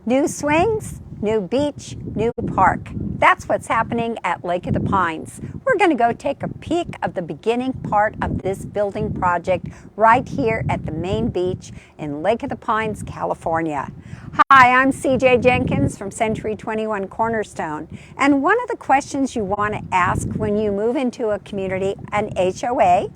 New swings, new beach, new park. That's what's happening at Lake of the Pines. We're going to go take a peek of the beginning part of this building project right here at the main beach in Lake of the Pines, California. Hi, I'm CJ Jenkins from Century 21 Cornerstone. And one of the questions you want to ask when you move into a community, an HOA,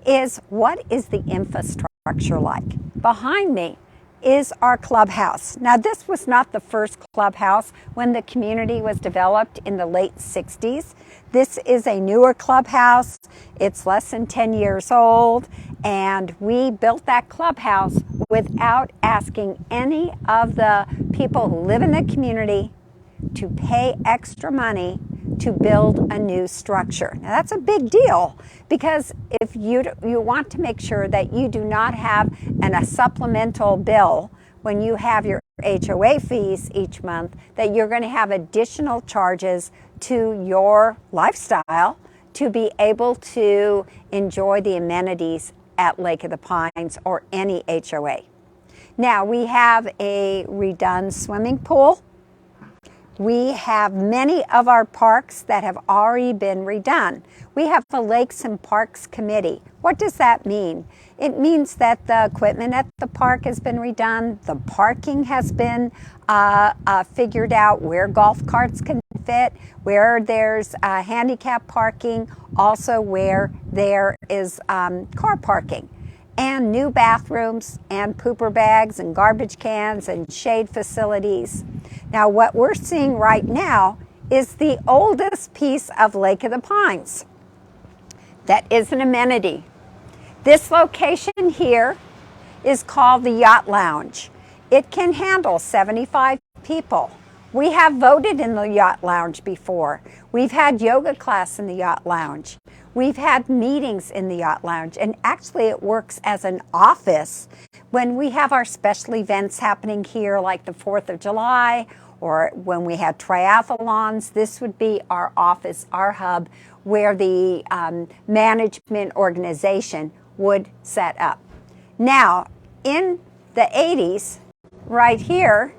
is what is the infrastructure like? Behind me is our clubhouse. Now, this was not the first clubhouse when the community was developed in the late 60s. This is a newer clubhouse. It's less than 10 years old, and we built that clubhouse without asking any of the people who live in the community to pay extra money to build a new structure. Now that's a big deal because if you want to make sure that you do not have a supplemental bill when you have your HOA fees each month, that you're going to have additional charges to your lifestyle to be able to enjoy the amenities at Lake of the Pines or any HOA. Now we have a redone swimming pool. We have many of our parks that have already been redone. We have a Lakes and Parks Committee. What does that mean? It means that the equipment at the park has been redone, the parking has been figured out, where golf carts can fit, where there's handicap parking, also where there is car parking, and new bathrooms and pooper bags and garbage cans and shade facilities. Now, what we're seeing right now is the oldest piece of Lake of the Pines that is an amenity. This location here is called the Yacht Lounge. It can handle 75 people. We have voted in the Yacht Lounge before. We've had yoga class in the Yacht Lounge. We've had meetings in the Yacht Lounge, and actually it works as an office when we have our special events happening here, like the 4th of July, or when we had triathlons. This would be our office, our hub, where the management organization would set up. Now, in the 80s, right here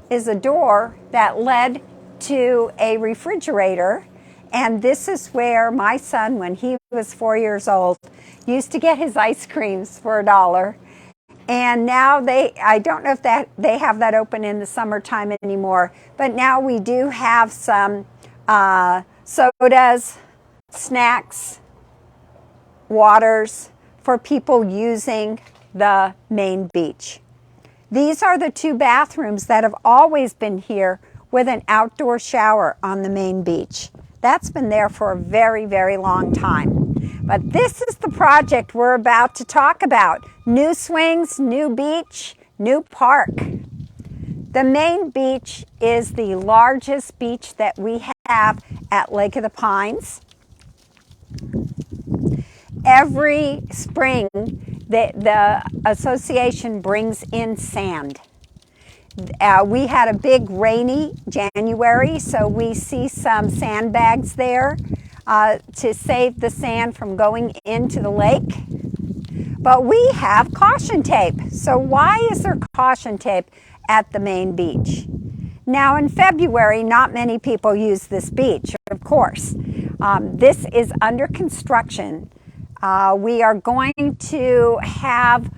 is a door that led to a refrigerator. And this is where my son, when he was 4 years old, used to get his ice creams for $1. And now I don't know if they have that open in the summertime anymore, but now we do have some sodas, snacks, waters for people using the main beach. These are the two bathrooms that have always been here with an outdoor shower on the main beach. That's been there for a very, very long time. But this is the project we're about to talk about. New swings, new beach, new park. The main beach is the largest beach that we have at Lake of the Pines. Every spring, the association brings in sand. We had a big rainy January, so we see some sandbags there to save the sand from going into the lake. But we have caution tape. So why is there caution tape at the main beach? Now in February, not many people use this beach, of course. This is under construction. We are going to have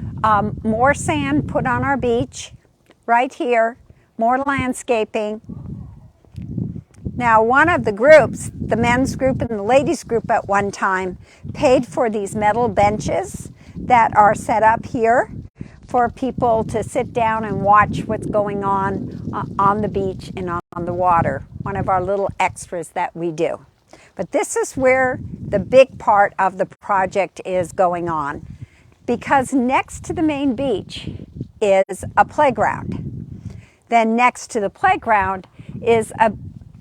more sand put on our beach right here, more landscaping. Now, one of the groups, the men's group and the ladies group at one time, paid for these metal benches that are set up here for people to sit down and watch what's going on the beach and on the water, one of our little extras that we do. But this is where the big part of the project is going on, because next to the main beach is a playground. Then next to the playground is a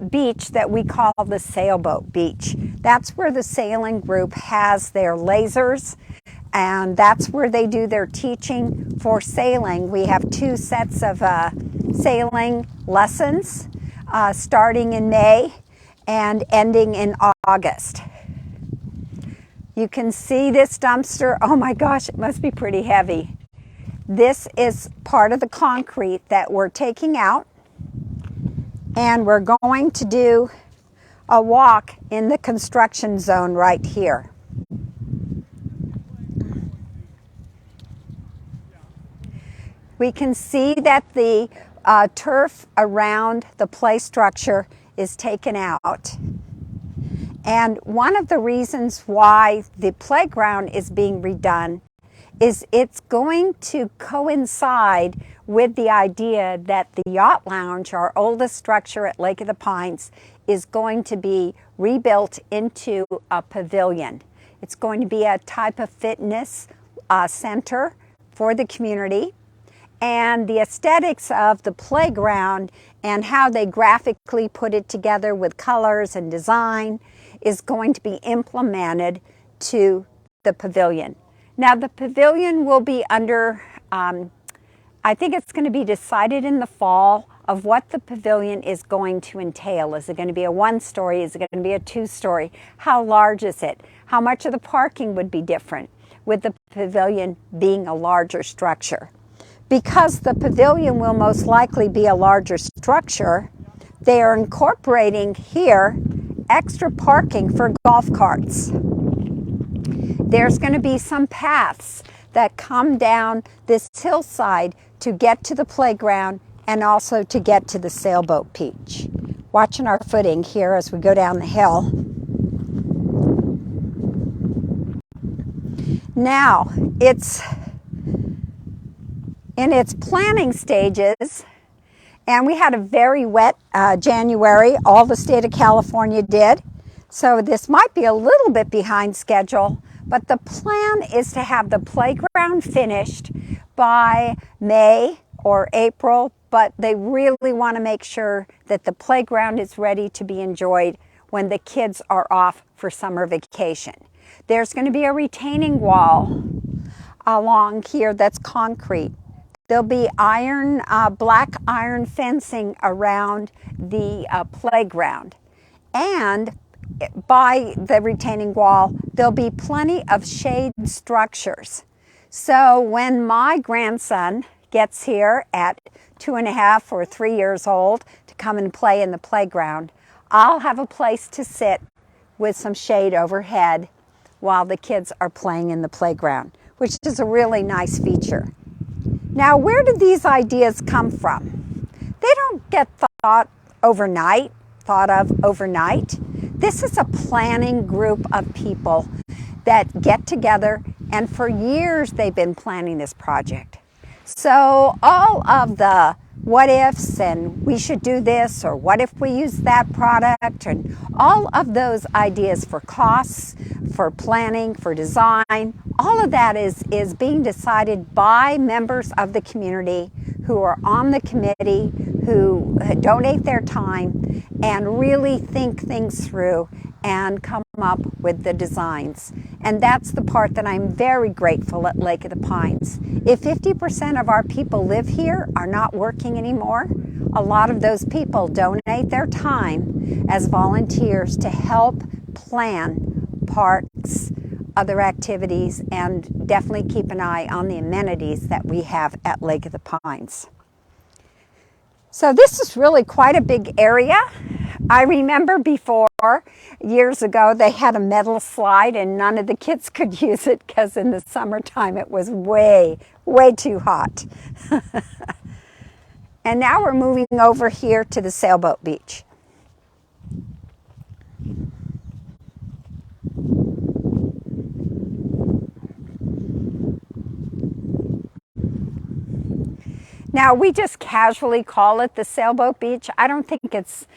beach that we call the Sailboat Beach. That's where the sailing group has their lasers, and that's where they do their teaching for sailing. We have 2 sets of sailing lessons starting in May and ending in August. You can see this dumpster. Oh my gosh, it must be pretty heavy. This is part of the concrete that we're taking out. And we're going to do a walk in the construction zone right here. We can see that the turf around the play structure is taken out. And one of the reasons why the playground is being redone is it's going to coincide with the idea that the Yacht Lounge, our oldest structure at Lake of the Pines, is going to be rebuilt into a pavilion. It's going to be a type of fitness center for the community. And the aesthetics of the playground and how they graphically put it together with colors and design is going to be implemented to the pavilion. Now the pavilion will be under, I think it's going to be decided in the fall of what the pavilion is going to entail. Is it going to be a one-story? Is it going to be a two-story? How large is it? How much of the parking would be different with the pavilion being a larger structure? Because the pavilion will most likely be a larger structure, they are incorporating here extra parking for golf carts. There's going to be some paths that come down this hillside to get to the playground and also to get to the sailboat beach. Watching our footing here as we go down the hill. Now, it's in its planning stages, and we had a very wet January. All the state of California did. So this might be a little bit behind schedule, but the plan is to have the playground finished by May or April, but they really want to make sure that the playground is ready to be enjoyed when the kids are off for summer vacation. There's going to be a retaining wall along here that's concrete. There'll be black iron fencing around the playground. And by the retaining wall, there'll be plenty of shade structures. So when my grandson gets here at 2.5 or 3 years old to come and play in the playground, I'll have a place to sit with some shade overhead while the kids are playing in the playground, which is a really nice feature. Now, where did these ideas come from? They don't get thought of overnight. This is a planning group of people that get together, and for years they've been planning this project. So all of the what ifs and we should do this or what if we use that product and all of those ideas for costs, for planning, for design, all of that is being decided by members of the community who are on the committee, who donate their time and really think things through and come up with the designs. And that's the part that I'm very grateful at Lake of the Pines. If 50% of our people live here are not working anymore, a lot of those people donate their time as volunteers to help plan parks, other activities, and definitely keep an eye on the amenities that we have at Lake of the Pines. So this is really quite a big area. I remember before, years ago, they had a metal slide and none of the kids could use it because in the summertime it was way too hot. And now we're moving over here to the sailboat beach. Now, we just casually call it the sailboat beach. I don't think it's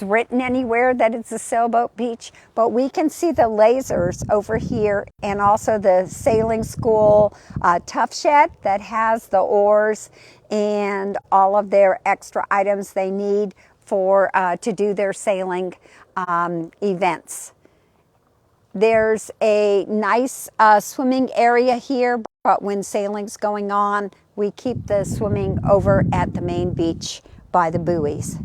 written anywhere that it's a sailboat beach, but we can see the lasers over here and also the sailing school tough shed that has the oars and all of their extra items they need for to do their sailing events. There's a nice swimming area here, but when sailing's going on, we keep the swimming over at the main beach by the buoys.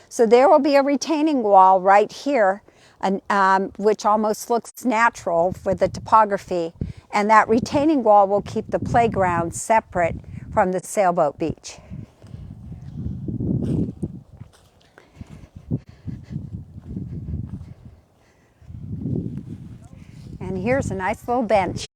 So there will be a retaining wall right here, which almost looks natural for the topography. And that retaining wall will keep the playground separate from the sailboat beach. here's a nice little bench.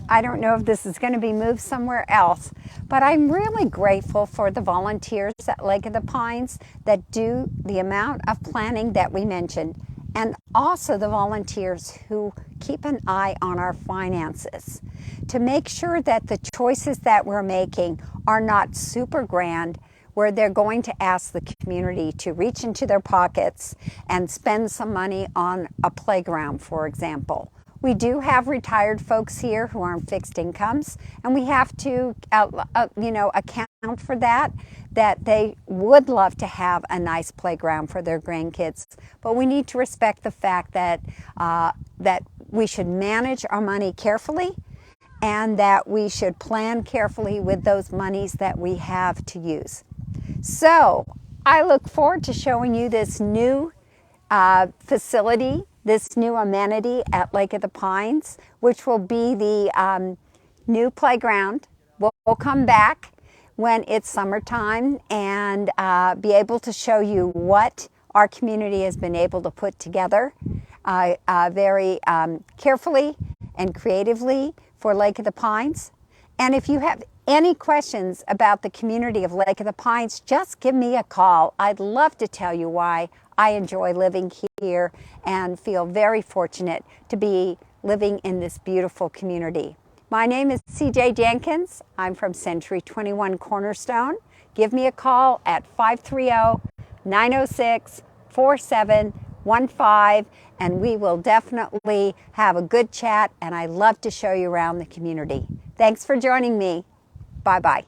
I don't know if this is going to be moved somewhere else, but I'm really grateful for the volunteers at Lake of the Pines that do the amount of planning that we mentioned, and also the volunteers who keep an eye on our finances to make sure that the choices that we're making are not super grand, where they're going to ask the community to reach into their pockets and spend some money on a playground, for example. We do have retired folks here who are on fixed incomes, and we have to, account for that they would love to have a nice playground for their grandkids. But we need to respect the fact that we should manage our money carefully, and that we should plan carefully with those monies that we have to use. So I look forward to showing you this new facility, this new amenity at Lake of the Pines, which will be the new playground. We'll come back when it's summertime and be able to show you what our community has been able to put together very carefully and creatively for Lake of the Pines. And if you have any questions about the community of Lake of the Pines, just give me a call. I'd love to tell you why I enjoy living here and feel very fortunate to be living in this beautiful community. My name is CJ Jenkins. I'm from Century 21 Cornerstone. Give me a call at 530-906-4715, and we will definitely have a good chat, and I love to show you around the community. Thanks for joining me. Bye-bye.